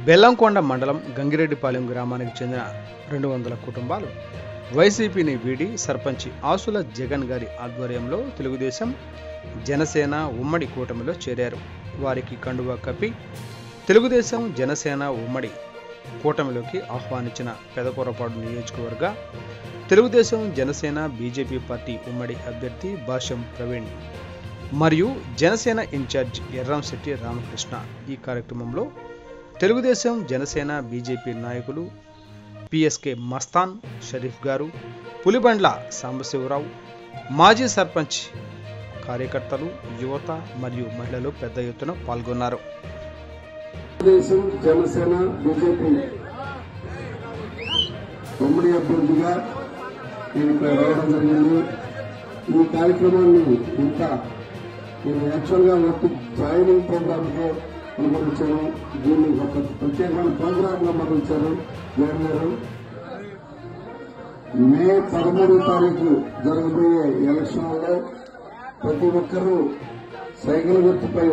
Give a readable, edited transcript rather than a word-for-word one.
బెల్లంకొండ మండలం గంగిరెడ్డిపాలెం గ్రామానికి చెందిన 200 కుటుంబాలు వైసీపీని వీడి సర్పంచ్ ఆసుల జగన్ గారి ఆధ్వర్యంలో తెలుగుదేశం జనసేన ఉమ్మడి కూటమిలో చేరారు. వారికి కండువా కప్పి తెలుగుదేశం జనసేన ఉమ్మడి కూటమిలోకి ఆహ్వానించిన పెదకూరపాడు నియోజకవర్గ తెలుగుదేశం జనసేన బీజేపీ పార్టీ ఉమ్మడి అభ్యర్థి భాష్యం ప్రవీణ్ మరియు జనసేన ఇన్ఛార్జ్ ఎర్రంశెట్టి రామకృష్ణ. ఈ కార్యక్రమంలో తెలుగుదేశం జనసేన బీజేపీ నాయకులు పిఎస్కే మస్తాన్ షరీఫ్ గారు, పులిబండ్ల సాంబశివరావు, మాజీ సర్పంచ్, కార్యకర్తలు, యువత మరియు మహిళలు పెద్ద ఎత్తున పాల్గొన్నారు. తెలుగుదేశం జనసేన బీజేపీ ఉమ్మడి అభ్యర్థిగా నేను ఇక్కడ రావడం జరిగింది. ఈ కార్యక్రమాన్ని నేను యాక్చువల్గా జాయినింగ్ ప్రోగ్రామ్గా అనుమతించాను. దీన్ని ఒక ప్రత్యేకమైన ప్రోగ్రాంగా అనుమతించారు జగన్ గారు. మే 13వ తారీఖు జరగబోయే ఎలక్షన్లో ప్రతి ఒక్కరూ సైకిల్ గుర్తుపై